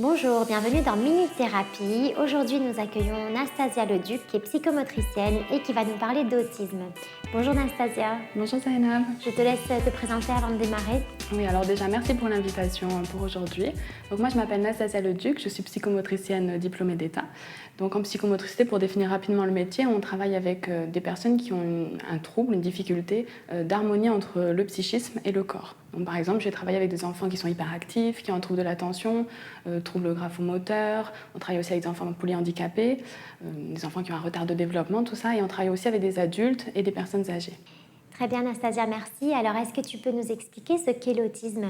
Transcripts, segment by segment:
Bonjour, bienvenue dans Minute Thérapie. Aujourd'hui, nous accueillons Nastasia Leduc, qui est psychomotricienne et qui va nous parler d'autisme. Bonjour Nastasia, Bonjour Zainab. je te laisse te présenter avant de démarrer. Oui, alors déjà, merci pour l'invitation pour aujourd'hui. Donc moi, je m'appelle Nastasia Leduc, je suis psychomotricienne diplômée d'État. Donc en psychomotricité, pour définir rapidement le métier, on travaille avec des personnes qui ont un trouble, une difficulté d'harmonie entre le psychisme et le corps. Donc, par exemple, j'ai travaillé avec des enfants qui sont hyperactifs, qui ont un trouble de l'attention, trouble graphomoteur. On travaille aussi avec des enfants polyhandicapés, des enfants qui ont un retard de développement, tout ça. Et on travaille aussi avec des adultes et des personnes âgées. Très bien Nastasia, merci. Alors, est-ce que tu peux nous expliquer ce qu'est l'autisme ?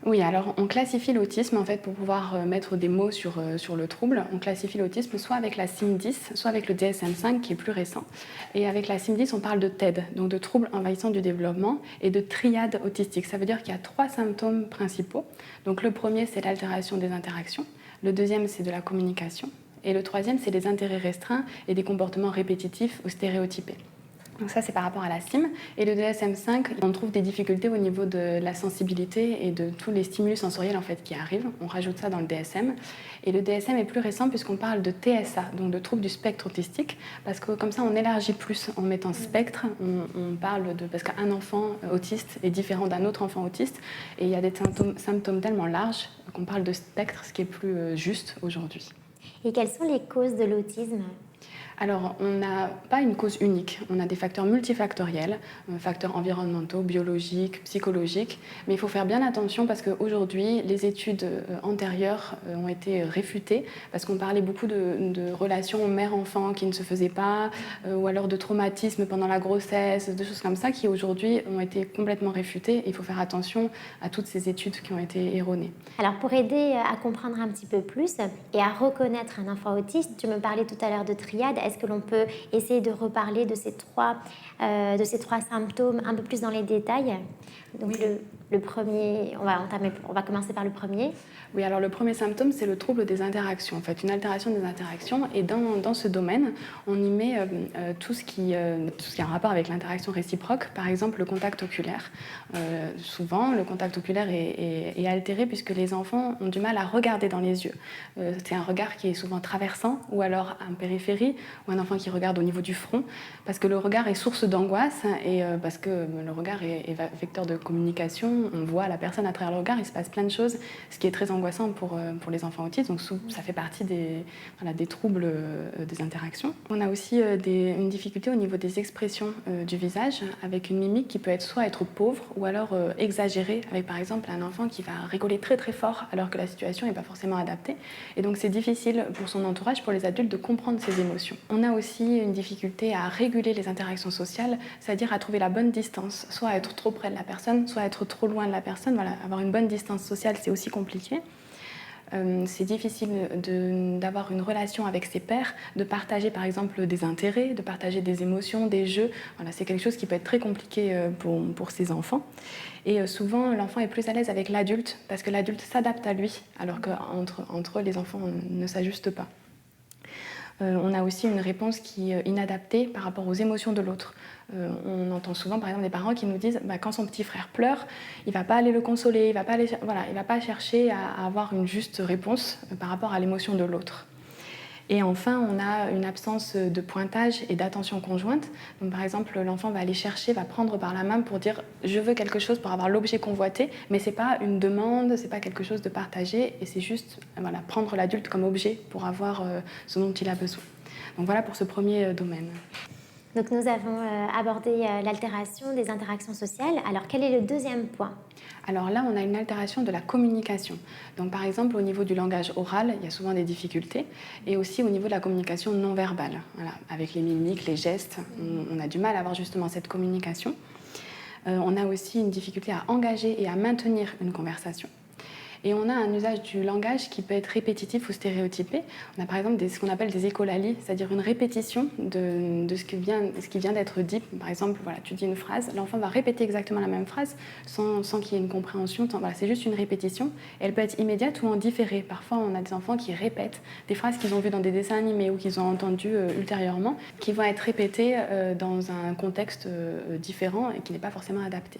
Oui, alors on classifie l'autisme en fait pour pouvoir mettre des mots sur le trouble. On classifie l'autisme soit avec la CIM-10, soit avec le DSM-5 qui est plus récent. Et avec la CIM-10, on parle de TED, donc de troubles envahissants du développement, et de triade autistique. Ça veut dire qu'il y a 3 symptômes principaux. Donc le premier, c'est l'altération des interactions. Le deuxième, c'est de la communication. Et le troisième, c'est des intérêts restreints et des comportements répétitifs ou stéréotypés. Donc ça, c'est par rapport à la CIM. Et le DSM-5, on trouve des difficultés au niveau de la sensibilité et de tous les stimulus sensoriels en fait, qui arrivent. On rajoute ça dans le DSM. Et le DSM est plus récent puisqu'on parle de TSA, donc de troubles du spectre autistique, parce que comme ça, on élargit plus en mettant spectre. On parle de... Parce qu'un enfant autiste est différent d'un autre enfant autiste. Et il y a des symptômes tellement larges qu'on parle de spectre, ce qui est plus juste aujourd'hui. Et quelles sont les causes de l'autisme ? Alors, on n'a pas une cause unique. On a des facteurs multifactoriels, facteurs environnementaux, biologiques, psychologiques. Mais il faut faire bien attention parce qu'aujourd'hui, les études antérieures ont été réfutées parce qu'on parlait beaucoup de relations mère-enfant qui ne se faisaient pas, ou alors de traumatismes pendant la grossesse, de choses comme ça qui aujourd'hui ont été complètement réfutées. Et il faut faire attention à toutes ces études qui ont été erronées. Alors, pour aider à comprendre un petit peu plus et à reconnaître un enfant autiste, tu me parlais tout à l'heure de triade. Est-ce que l'on peut essayer de reparler de ces trois symptômes un peu plus dans les détails ? Donc, Oui. le premier, on va commencer par le premier. Oui, alors le premier symptôme, c'est le trouble des interactions, en fait, une altération des interactions. Et dans ce domaine, on y met tout ce qui a un rapport avec l'interaction réciproque, par exemple le contact oculaire. Souvent, le contact oculaire est altéré puisque les enfants ont du mal à regarder dans les yeux. C'est un regard qui est souvent traversant, ou alors en périphérie, ou un enfant qui regarde au niveau du front, parce que le regard est source d'angoisse et parce que le regard est vecteur de communication. On voit la personne à travers le regard, il se passe plein de choses, ce qui est très angoissant pour les enfants autistes. Donc ça fait partie des troubles des interactions. On a aussi une difficulté au niveau des expressions du visage, avec une mimique qui peut soit être pauvre ou alors exagérée, avec par exemple un enfant qui va rigoler très très fort alors que la situation n'est pas forcément adaptée. Et donc c'est difficile pour son entourage, pour les adultes, de comprendre ses émotions. On a aussi une difficulté à réguler les interactions sociales, c'est-à-dire à trouver la bonne distance, soit à être trop près de la personne, soit à être trop loin de la personne. Voilà, avoir une bonne distance sociale, c'est aussi compliqué. C'est difficile d'avoir une relation avec ses pairs, de partager par exemple des intérêts, de partager des émotions, des jeux. Voilà, c'est quelque chose qui peut être très compliqué pour ces enfants. Et souvent, l'enfant est plus à l'aise avec l'adulte parce que l'adulte s'adapte à lui, alors qu'entre eux, les enfants ne s'ajustent pas. On a aussi une réponse qui est inadaptée par rapport aux émotions de l'autre. On entend souvent par exemple des parents qui nous disent quand son petit frère pleure, il ne va pas aller le consoler, il ne va pas chercher à avoir une juste réponse par rapport à l'émotion de l'autre. Et enfin, on a une absence de pointage et d'attention conjointe. Donc, par exemple, l'enfant va aller chercher, va prendre par la main pour dire « je veux quelque chose » pour avoir l'objet convoité, mais ce n'est pas une demande, ce n'est pas quelque chose de partagé, et c'est juste prendre l'adulte comme objet pour avoir ce dont il a besoin. Donc voilà pour ce premier domaine. Donc nous avons abordé l'altération des interactions sociales. Alors quel est le deuxième point ? Alors là, on a une altération de la communication. Donc par exemple, au niveau du langage oral, il y a souvent des difficultés. Et aussi au niveau de la communication non verbale. Voilà, avec les mimiques, les gestes, on a du mal à avoir justement cette communication. On a aussi une difficulté à engager et à maintenir une conversation. Et on a un usage du langage qui peut être répétitif ou stéréotypé. On a par exemple ce qu'on appelle des écholalies, c'est-à-dire une répétition de ce qui vient d'être dit. Par exemple, voilà, tu dis une phrase, l'enfant va répéter exactement la même phrase sans qu'il y ait une compréhension. Voilà, c'est juste une répétition. Elle peut être immédiate ou en différé. Parfois, on a des enfants qui répètent des phrases qu'ils ont vues dans des dessins animés ou qu'ils ont entendues ultérieurement, qui vont être répétées dans un contexte différent et qui n'est pas forcément adapté.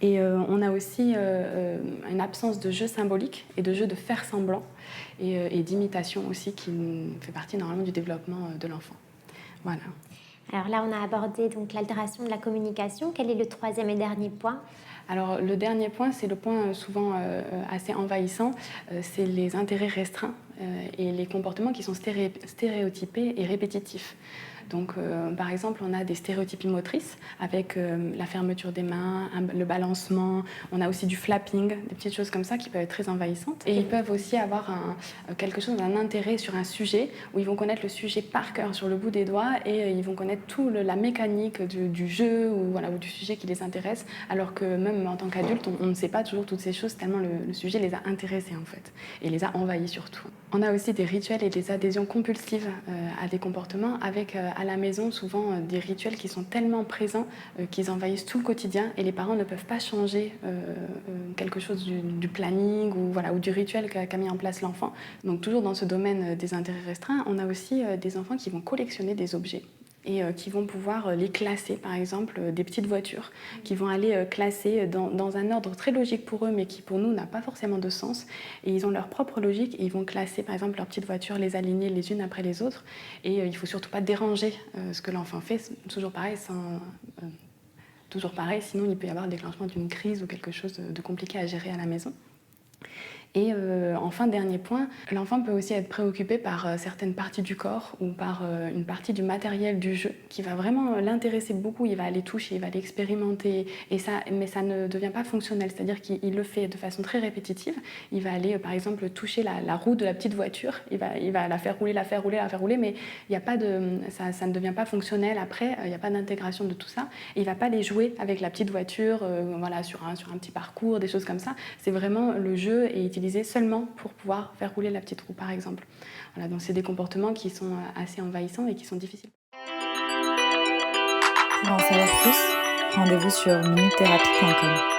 Et on a aussi une absence de jeu symbolique et de jeu de faire semblant et d'imitation aussi qui fait partie normalement du développement de l'enfant. Voilà. Alors là, on a abordé donc l'altération de la communication. Quel est le troisième et dernier point? Alors le dernier point, c'est le point souvent assez envahissant, c'est les intérêts restreints et les comportements qui sont stéréotypés et répétitifs. Donc, par exemple, on a des stéréotypies motrices avec la fermeture des mains, le balancement. On a aussi du flapping, des petites choses comme ça qui peuvent être très envahissantes. Et ils peuvent aussi avoir quelque chose, un intérêt sur un sujet où ils vont connaître le sujet par cœur sur le bout des doigts et ils vont connaître toute la mécanique du jeu ou, voilà, ou du sujet qui les intéresse. Alors que même en tant qu'adulte, on ne sait pas toujours toutes ces choses tellement le sujet les a intéressés en fait et les a envahis surtout. On a aussi des rituels et des adhésions compulsives à des comportements avec à la maison souvent des rituels qui sont tellement présents qu'ils envahissent tout le quotidien et les parents ne peuvent pas changer quelque chose du planning ou, voilà, ou du rituel qu'a mis en place l'enfant. Donc toujours dans ce domaine des intérêts restreints, on a aussi des enfants qui vont collectionner des objets et qui vont pouvoir les classer, par exemple des petites voitures, qui vont aller classer dans un ordre très logique pour eux, mais qui pour nous n'a pas forcément de sens. Et ils ont leur propre logique et ils vont classer, par exemple, leurs petites voitures, les aligner les unes après les autres. Et il ne faut surtout pas déranger ce que l'enfant fait, toujours pareil, toujours pareil, sinon il peut y avoir le déclenchement d'une crise ou quelque chose de compliqué à gérer à la maison. Et enfin, dernier point, l'enfant peut aussi être préoccupé par certaines parties du corps ou par une partie du matériel du jeu qui va vraiment l'intéresser beaucoup. Il va aller toucher, il va l'expérimenter, mais ça ne devient pas fonctionnel, c'est-à-dire qu'il le fait de façon très répétitive. Il va aller, par exemple, toucher la roue de la petite voiture, il va la faire rouler, mais il y a pas ça ne devient pas fonctionnel après, il n'y a pas d'intégration de tout ça. Et il ne va pas aller jouer avec la petite voiture voilà, sur un petit parcours, des choses comme ça. C'est vraiment le jeu et utilisé seulement pour pouvoir faire rouler la petite roue, par exemple. Voilà, donc c'est des comportements qui sont assez envahissants et qui sont difficiles. Pour en savoir plus, rendez-vous sur minutethérapie.com.